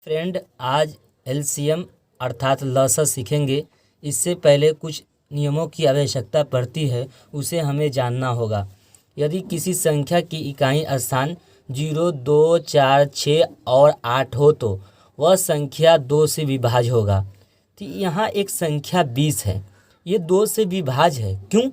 Friend, आज LCM अर्थात लसा सीखेंगे। इससे पहले कुछ नियमों की आवश्यकता पड़ती है, उसे हमें जानना होगा। यदि किसी संख्या की इकाई स्थान 0, 2, 4, 6 और 8 हो तो वह संख्या 2 से विभाज्य होगा। तो यहाँ एक संख्या 20 है, ये 2 से विभाज्य है। क्यों?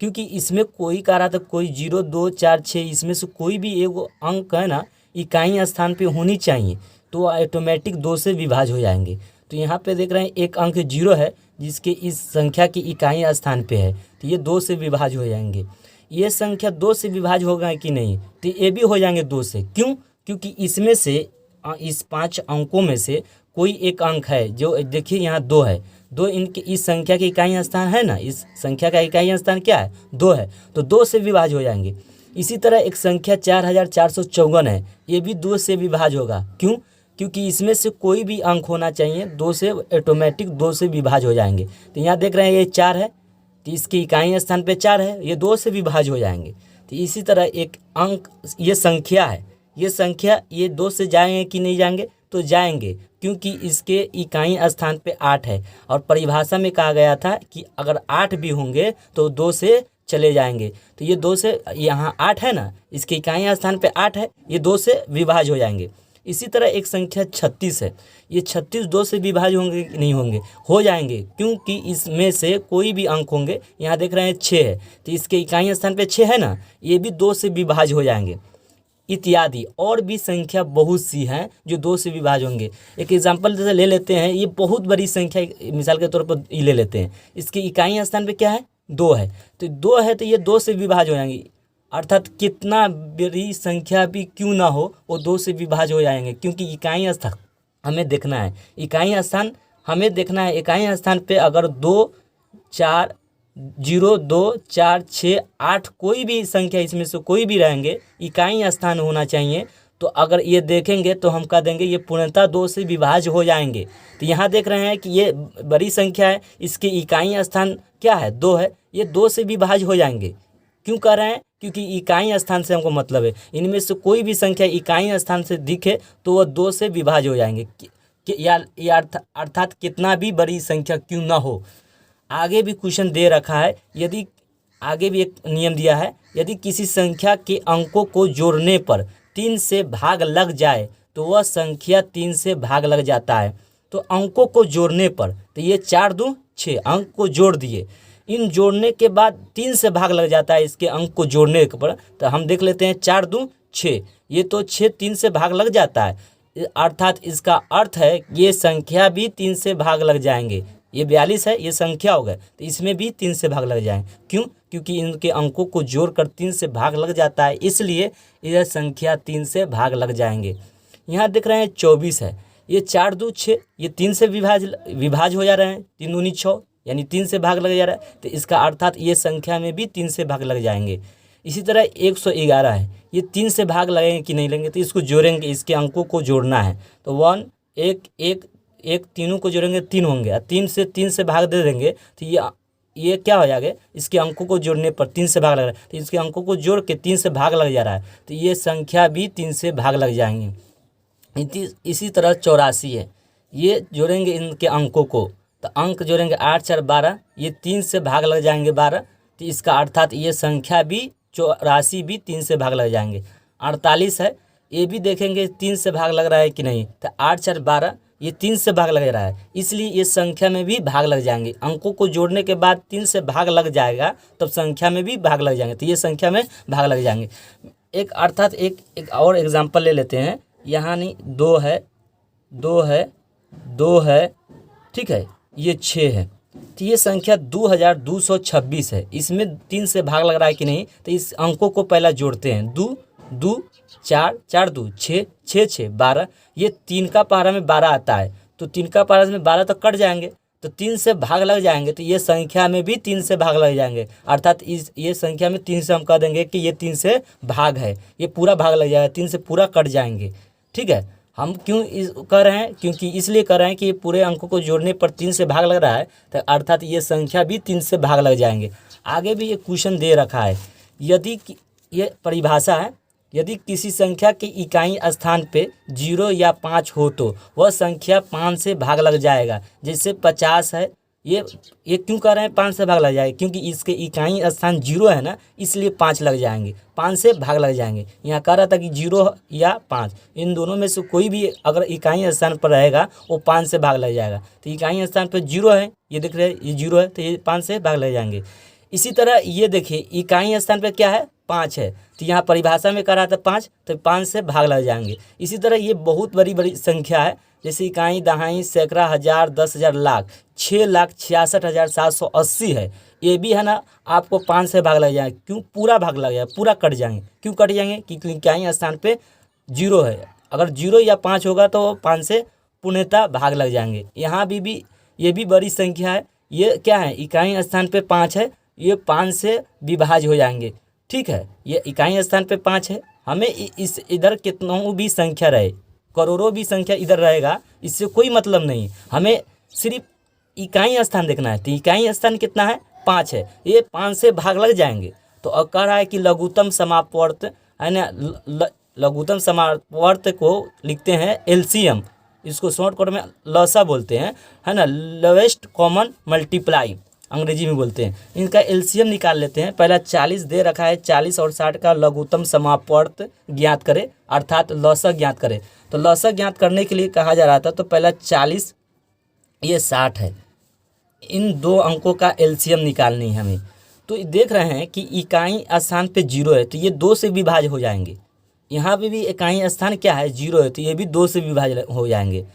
क्योंकि इसमें कोई कह रहा था कोई 0, 2, 4, 6 इसमें से कोई भी एक अंक है ना इकाई स्थान पे होनी चाहिए, तो ऑटोमेटिक 2 से विभाज्य हो जाएंगे। तो यहाँ पे देख रहे हैं एक अंक 0 है जिसके इस संख्या की इकाई स्थान पे है, तो ये 2 से विभाज्य हो जाएंगे। ये संख्या 2 से विभाज्य होगा कि नहीं, तो ये भी हो जाएंगे 2 से। क्यों? क्योंकि इसमें से इस 5 अंकों में से कोई एक अंक है जो देखिए यहाँ 2 है। 2 इनके इस संख्या की इकाई स्थान है ना, इस संख्या का इकाई स्थान क्या है? 2 है, तो 2 से विभाज्य हो जाएंगे। इसी तरह एक संख्या 4454 है, ये भी 2 से विभाज्य होगा। क्यों? क्योंकि इसमें से कोई भी अंक होना चाहिए, 2 से ऑटोमेटिक 2 से विभाज्य हो जाएंगे। तो यहाँ देख रहे हैं ये 4 है, तो इसकी इकाई स्थान पे 4 है, ये 2 से विभाज्य हो जाएंगे। तो इसी तरह एक अंक ये संख्या है, ये संख्या ये 2 से जाएंगे कि नहीं जाएंगे? तो जाएंगे, क्योंकि इसके इकाई स्थान पे 8 है और परिभाषा में कहा गया था कि अगर 8 भी होंगे तो 2 से चले जाएंगे। तो ये 2 से, यहाँ 8 है ना, इसके इकाई स्थान पे 8 है, ये 2 से विभाज्य हो जाएंगे। इसी तरह एक संख्या 36 है, ये 36 2 से विभाज्य होंगे कि नहीं होंगे? हो जाएंगे, क्योंकि इसमें से कोई भी अंक होंगे। यहाँ देख रहे हैं 6 है, तो इसके इकाई स्थान पे 6 है ना, ये भी 2 से विभाज्य हो जाएंगे। इत्यादि और भी संख्या बहुत सी हैं जो 2 से विभाज्य होंगे। एक एग्जाम्पल जैसे ले लेते हैं, ये बहुत बड़ी संख्या मिसाल के तौर पर ये ले लेते हैं, इसकी इकाई स्थान पे क्या है? 2 है, तो 2 है तो ये 2 से विभाज्य हो जाएंगे। अर्थात कितना बड़ी संख्या भी क्यों ना हो वो 2 से विभाज्य हो जाएंगे, क्योंकि इकाई स्थान हमें देखना है। इकाई स्थान हमें देखना है, इकाई स्थान पे अगर 2, 4, 0, 2, 4, 6, 8 कोई भी संख्या इसमें से कोई भी रहेंगे, इकाई स्थान होना चाहिए। तो अगर ये देखेंगे तो हम कह देंगे ये पूर्णतः 2 से विभाज्य हो जाएंगे। तो यहाँ देख रहे हैं कि ये बड़ी संख्या है, इसके इकाई स्थान क्या है? 2 है, ये 2 से विभाज्य हो जाएंगे। क्यों कह रहे हैं? क्योंकि इकाई स्थान से हमको मतलब है, इनमें से कोई भी संख्या इकाई स्थान से दिखे तो वह 2 से विभाज्य हो जाएंगे। या अर्थात कितना भी बड़ी संख्या क्यों ना हो। आगे भी क्वेश्चन दे रखा है, यदि आगे भी एक नियम दिया है, यदि किसी संख्या के अंकों को जोड़ने पर 3 से भाग लग जाए तो वह संख्या 3 से भाग लग जाता है। तो अंकों को जोड़ने पर, तो ये 4 2 6 अंक को जोड़ दिए, इन जोड़ने के बाद 3 से भाग लग जाता है इसके अंक को जोड़ने पर। तो हम देख लेते हैं 4 2 6, ये तो 6 3 से भाग लग जाता है, अर्थात इसका अर्थ है ये संख्या भी 3 से भाग लग जाएंगे। ये 42 है, ये संख्या हो गए, तो इसमें भी 3 से भाग लग जाएंगे। क्यों? क्योंकि इनके अंकों को जोड़कर 3 से भाग लग जाता है, इसलिए यह संख्या 3 से भाग लग जाएंगे। यहाँ देख रहे हैं 24 है, ये 4 2 6, ये 3 से विभाज्य हो जा रहे हैं, 3 दूनी 6 यानी 3 से भाग लग जा रहा है, तो इसका अर्थात ये संख्या में भी 3 से भाग लग जाएंगे। इसी तरह 111 है, ये 3 से भाग लगेंगे कि नहीं लेंगे? तो इसको जोड़ेंगे, इसके अंकों को जोड़ना है, तो 1 1 1 1 तीनों को जोड़ेंगे 3 होंगे, और 3 से भाग दे देंगे तो ये क्या हो जाएगा? इसके अंकों को जोड़ने पर 3 से भाग लग रहा है, तो इसके अंकों को जोड़ के 3 से भाग लग जा रहा है, तो ये संख्या भी 3 से भाग लग जाएंगे। इसी तरह 84 है, ये जोड़ेंगे इनके अंकों को, तो अंक जोड़ेंगे 8 4 12, ये 3 से भाग लग जाएंगे 12, तो इसका अर्थात ये संख्या भी 84 भी 3 से भाग लग जाएंगे। 48 है, ये भी देखेंगे 3 से भाग लग रहा है कि नहीं, तो 8 4 12, ये 3 से भाग लग रहा है, इसलिए ये संख्या में भी भाग लग जाएंगे। अंकों को जोड़ने के बाद 3 से भाग लग जाएगा, तब संख्या में भी भाग लग जाएंगे, तो ये संख्या में भाग लग जाएंगे। एक अर्थात एक और एग्जाम्पल ले लेते हैं। यहाँ नहीं 2 है, 2 है, 2 है, ठीक है, ये 6 है, तो ये संख्या 2226 है, इसमें 3 से भाग लग रहा है कि नहीं? तो इस अंकों को पहला जोड़ते हैं, 2 2 4 4 2 6 6 6 12, ये 3 का पारा में 12 आता है, तो 3 का पारा में 12 तो कट जाएंगे, तो 3 से भाग लग जाएंगे, तो ये संख्या में भी 3 से भाग लग जाएंगे। अर्थात ये संख्या में 3 से हम कह देंगे कि ये 3 से भाग है, ये पूरा भाग लग जाएगा, 3 से पूरा कट जाएंगे। ठीक है, हम क्यों कर रहे हैं? क्योंकि इसलिए कर रहे हैं कि ये पूरे अंकों को जोड़ने पर 3 से भाग लग रहा है, तो अर्थात ये संख्या भी 3 से भाग लग जाएंगे। आगे भी ये क्वेश्चन दे रखा है, यदि ये परिभाषा है, यदि किसी संख्या की इकाई स्थान पे 0 या 5 हो तो वह संख्या 5 से भाग लग जाएगा। जैसे 50 है, ये क्यों कह रहे हैं 5 से भाग लग जाएगा? क्योंकि इसके इकाई स्थान 0 है ना, इसलिए 5 लग जाएंगे, 5 से भाग लग जाएंगे। यहाँ कह रहा था कि 0 या 5, इन दोनों में से कोई भी अगर इकाई स्थान पर रहेगा वो 5 से भाग लग जाएगा। तो इकाई स्थान पर 0 है, ये देख रहे हैं ये 0 है, तो ये 5 से भाग लग जाएंगे। इसी तरह ये देखिए इकाई स्थान पर क्या है, 5 है, तो यहाँ परिभाषा में कह रहा था 5, तो 5 से भाग लग जाएंगे। इसी तरह ये बहुत बड़ी बड़ी संख्या है, जैसे इकाई, दहाई, सैकड़ा, हज़ार, 10,000, लाख, 6,66,780 है, ये भी है ना आपको 5 से भाग लग जाएगा। क्यों? पूरा भाग लग जाएगा, पूरा कट जाएंगे। क्यों कट जाएंगे? क्योंकि इकाई स्थान पे 0 है, अगर 0 या 5 होगा तो 5 से पूर्णतः भाग लग जाएंगे। यहाँ भी ये भी बड़ी संख्या है, ये क्या है, इकाई स्थान पे 5 है, ये 5 से विभाज्य हो जाएंगे। ठीक है, ये इकाई स्थान पे 5 है, हमें इस इधर कितनों भी संख्या रहे, करोड़ों भी संख्या इधर रहेगा, इससे कोई मतलब नहीं, हमें सिर्फ इकाई स्थान देखना है। तो इकाई स्थान कितना है, 5 है, ये 5 से भाग लग जाएंगे। तो अब कह रहा है कि लघुत्तम समापवर्त है ना, लघुत्तम समापवर्त को लिखते हैं एलसीएम, इसको शॉर्टकट में लसा बोलते हैं, है ना, लोवेस्ट कॉमन मल्टीप्लाई अंग्रेजी में बोलते हैं। इनका एलसीएम निकाल लेते हैं। पहला 40 दे रखा है, 40 और 60 का लघुत्तम समापवर्त ज्ञात करें, अर्थात लसा ज्ञात करें। तो लसा ज्ञात करने के लिए कहा जा रहा था, तो पहला 40, ये 60 है, इन दो अंकों का एलसीएम निकालनी है हमें। तो देख रहे हैं कि इकाई स्थान पे 0 है, तो ये 2 से विभाज्य हो जाएंगे। यहाँ पे भी इकाई स्थान क्या है, 0 है, तो ये भी 2 से विभाज्य हो जाएंगे।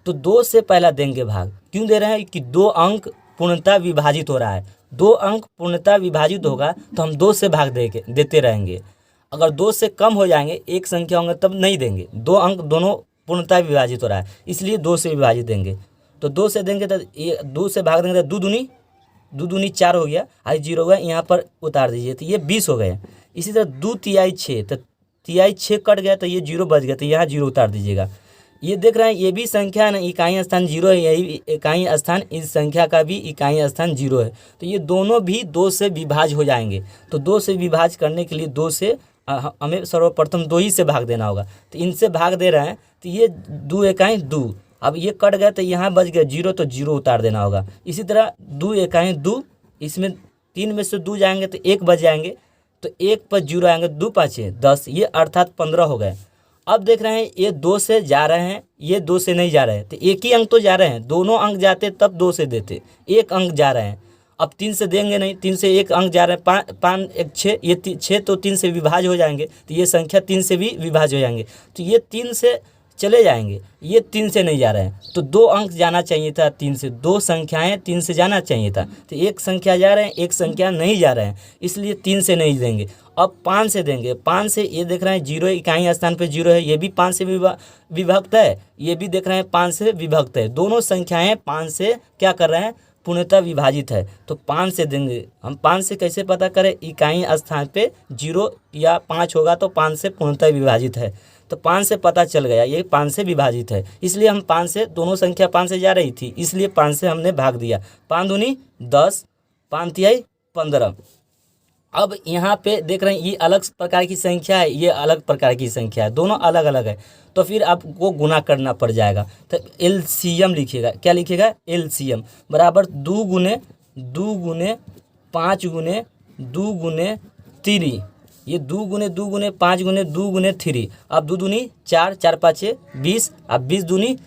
तो 2 से पहला देंगे भाग। क्यों दे रहे हैं? कि 2 अंक पूर्णतः विभाजित हो रहा है, 2 अंक पूर्णतः विभाजित होगा तो हम 2 से भाग देते रहेंगे। अगर 2 से कम हो जाएंगे, एक संख्या होंगे, तब नहीं देंगे। 2 अंक दोनों पूर्णतः विभाजित हो रहा है, इसलिए 2 से विभाजित देंगे। तो 2 से देंगे तो ये 2 से भाग देंगे तो 2 दूनी 4 हो गया, आई 0 हो गया, यहाँ पर उतार दीजिए तो ये 20 हो गए। इसी तरह 2 तिहाई 6, तो तिहाई 6 कट गया तो ये 0 बच गया, तो यहाँ 0 उतार दीजिएगा। ये देख रहे हैं ये भी संख्या है ना, इकाई स्थान 0 है, यही इकाई स्थान, इस संख्या का भी इकाई स्थान 0 है, तो ये दोनों भी 2 से विभाज्य हो जाएंगे। तो 2 से विभाज्य करने के लिए 2 से हमें सर्वप्रथम 2 ही से भाग देना होगा। तो इनसे भाग दे रहे हैं, तो ये 2 इकाई 2, अब ये कट गया तो यहाँ बच गया 0, तो 0 उतार देना होगा। इसी तरह 2 इकाई 2, इसमें 3 में से 2 जाएंगे तो 1 बच जाएंगे, तो 1 पर 0 आएंगे, 2 5 10, ये अर्थात 15 हो गए। अब देख रहे हैं ये 2 से जा रहे हैं, ये 2 से नहीं जा रहे हैं, तो एक ही अंक तो जा रहे हैं, दोनों अंक जाते तब 2 से देते, एक अंक जा रहे हैं। अब 3 से देंगे नहीं, 3 से एक अंक जा रहे हैं, 5 1 6, ये 6 तो 3 से विभाज्य हो जाएंगे, तो ये संख्या 3 से भी विभाज्य हो जाएंगे, तो ये 3 से चले जाएंगे, ये 3 से नहीं जा रहे हैं, तो 2 अंक जाना चाहिए था 3 से, 2 संख्याएं 3 से जाना चाहिए था, तो एक संख्या जा रहे हैं, एक संख्या नहीं जा रहे हैं, इसलिए 3 से नहीं देंगे। अब 5 से देंगे, 5 से ये देख रहे हैं 0 इकाई स्थान पे 0 है, ये भी 5 से विभक्त है, ये भी देख रहे हैं 5 से विभक्त है, दोनों संख्याएं 5 से क्या कर रहे हैं, पूर्णतः विभाजित है। तो 5 से देंगे हम। 5 से कैसे पता करें? इकाई स्थान पे 0 या 5 होगा तो 5 से पूर्णतः विभाजित है, तो 5 से पता चल गया ये 5 से विभाजित है, इसलिए हम 5 से, दोनों संख्या 5 से जा रही थी, इसलिए 5 से हमने भाग दिया। 5 दूनी 10, 5 तिहाई 15। अब यहाँ पे देख रहे हैं ये अलग प्रकार की संख्या है, ये अलग प्रकार की संख्या है, दोनों अलग अलग है, तो फिर आपको गुना करना पड़ जाएगा। तो एलसीएम लिखिएगा, क्या लिखिएगा? एलसीएम बराबर 2 गुने 2 गुने 5 गुने 2 गुने 3, ये 2 गुने 2 गुने 5 गुने 2 गुने 3। अब 2 दूनी 4, 4 5 20, अब 20 दूनी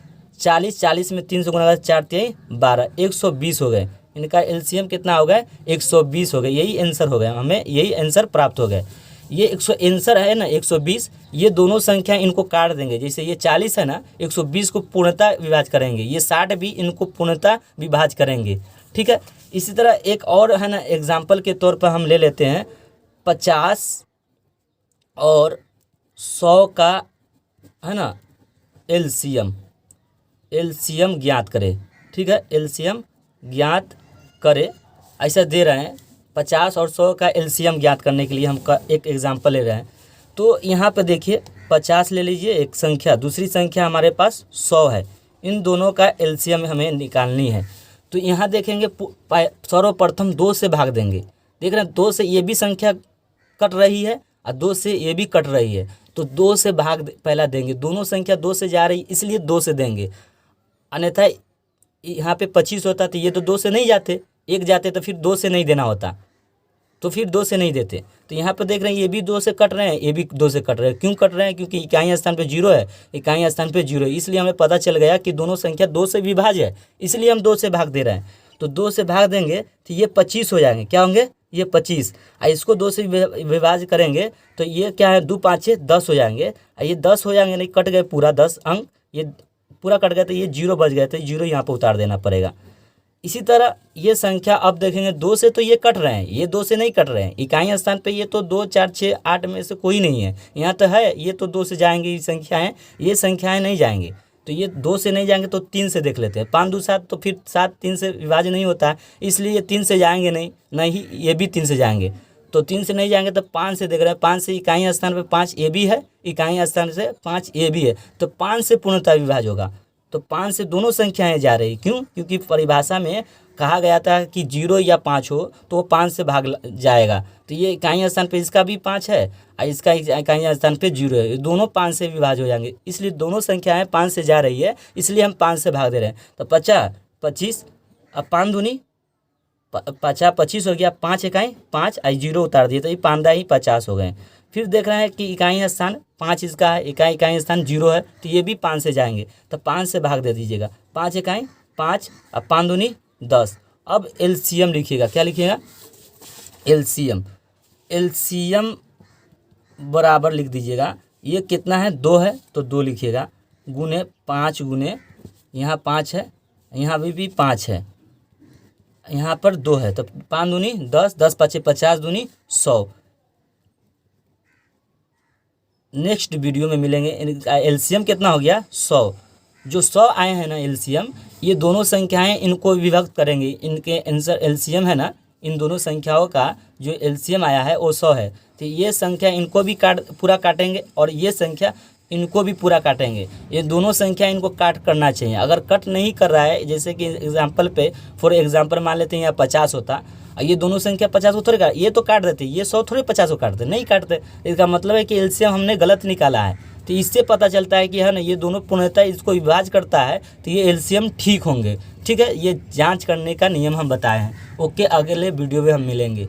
40, 40 में 3 से गुना 4 तिहाई 12, 120 हो गए। इनका एलसीएम कितना हो गया? 120 हो गया। यही आंसर हो गया, हमें यही आंसर प्राप्त हो गया। ये 100 आंसर है ना 120, ये दोनों संख्या इनको काट देंगे। जैसे ये 40 है ना, 120 को पूर्णतः विभाज्य करेंगे, ये 60 भी इनको पूर्णतः विभाज्य करेंगे। ठीक है, इसी तरह एक और है ना एग्जाम्पल के तौर पर हम ले लेते हैं 50 और 100 का है ना एलसीएम ज्ञात करें। ठीक है, एलसीएम ज्ञात करें, ऐसा दे रहे हैं। 50 और 100 का एलसीएम ज्ञात करने के लिए हम एक एग्जाम्पल ले रहे हैं। तो यहाँ पे देखिए 50 ले लीजिए एक संख्या, दूसरी संख्या हमारे पास 100 है, इन दोनों का एलसीएम हमें निकालनी है। तो यहाँ देखेंगे सर्वप्रथम 2 से भाग देंगे। देख रहे हैं 2 से ये भी संख्या कट रही है और 2 से ये भी कट रही है, तो 2 से भाग पहला देंगे। दोनों संख्या 2 से जा रही इसलिए 2 से देंगे, अन्यथा यहाँ पे 25 होता तो ये तो 2 से नहीं जाते, 1 जाते तो फिर 2 से नहीं देना होता, तो फिर 2 से नहीं देते। तो यहाँ पर देख रहे हैं ये भी 2 से कट रहे हैं, ये भी 2 से कट रहे हैं। क्यों कट रहे हैं? क्योंकि इकाई स्थान पे 0 है, इकाई स्थान पे 0 है, इसलिए हमें पता चल गया कि दोनों संख्या 2 से विभाज्य है, इसलिए हम 2 से भाग दे रहे हैं। तो 2 से भाग देंगे तो ये 25 हो जाएंगे। क्या होंगे? ये 25। इसको 2 से विभाज्य करेंगे तो ये क्या है, 2 5 10 हो जाएंगे। ये 10 हो जाएंगे, नहीं कट गए पूरा 10 अंक, ये पूरा कट गया तो ये 0 बच गए, तो 0 यहाँ पर उतार देना पड़ेगा। इसी तरह ये संख्या अब देखेंगे 2 से तो ये कट रहे हैं, ये 2 से नहीं कट रहे हैं। इकाई स्थान पे ये तो 2 4 6 8 में से कोई नहीं है, यहाँ तो है, ये तो 2 से जाएंगे। ये संख्याएं नहीं जाएंगे, तो ये 2 से नहीं जाएंगे तो 3 से देख लेते हैं। 5 2 7, तो फिर 7 3 से विभाज्य नहीं होता है, इसलिए ये 3 से जाएंगे नहीं, ये भी 3 से जाएंगे। तो 3 से नहीं जाएंगे तो 5 से देख रहे हैं। 5 से इकाई स्थान पे 5 ए भी है, इकाई स्थान से 5 ए भी है, तो 5 से पूर्णतः विभाज्य होगा। तो 5 से दोनों संख्याएं जा रही। क्यों? क्योंकि परिभाषा में कहा गया था कि 0 या 5 हो तो वो 5 से भाग जाएगा। तो ये इकाई स्थान पे इसका भी 5 है और इसका इकाई स्थान पे 0 है, दोनों 5 से विभाज्य हो जाएंगे। इसलिए दोनों संख्याएं 5 से जा रही है, इसलिए हम 5 से भाग दे रहे हैं। तो 50 25, अब 5 दूनी 50 25 हो गया, 5 इकाई 5 और 0 उतार दिए तो ये 5 ही 50 हो गए। फिर देख रहे हैं कि इकाई स्थान 5 इसका है, इकाई स्थान 0 है, तो ये भी 5 से जाएंगे, तो 5 से भाग दे दीजिएगा। 5 इकाई 5 और 5 दूनी 10। अब एलसीएम लिखिएगा। क्या लिखिएगा? एलसीएम बराबर लिख दीजिएगा। ये कितना है? 2 है तो 2 लिखिएगा, गुने 5 गुने यहाँ 5 है, यहाँ भी 5 है, यहाँ पर 2 है, तो 5 दूनी 10, 10 5 50 दूनी 100। नेक्स्ट वीडियो में मिलेंगे। एलसीएम कितना हो गया? 100। जो 100 आए हैं ना एलसीएम, ये दोनों संख्याएं इनको विभक्त करेंगे। इनके आंसर एलसीएम है ना, इन दोनों संख्याओं का जो एलसीएम आया है वो 100 है। तो ये संख्या इनको भी पूरा काटेंगे और ये संख्या इनको भी पूरा काटेंगे। ये दोनों संख्या इनको काट करना चाहिए। अगर कट नहीं कर रहा है, जैसे कि एग्जाम्पल पे फॉर एग्जाम्पल मान लेते हैं यहाँ 50 होता, ये दोनों संख्या 50 को थोड़े ये तो काट देते, ये 100 थोड़े 50 को काटते, नहीं काटते। इसका मतलब है कि एलसीएम हमने गलत निकाला है। तो इससे पता चलता है कि है ना, ये दोनों पूर्णतः इसको विभाज्य करता है, तो ये एलसीएम ठीक होंगे। ठीक है, ये जांच करने का नियम हम बताए हैं। ओके, अगले वीडियो में हम मिलेंगे।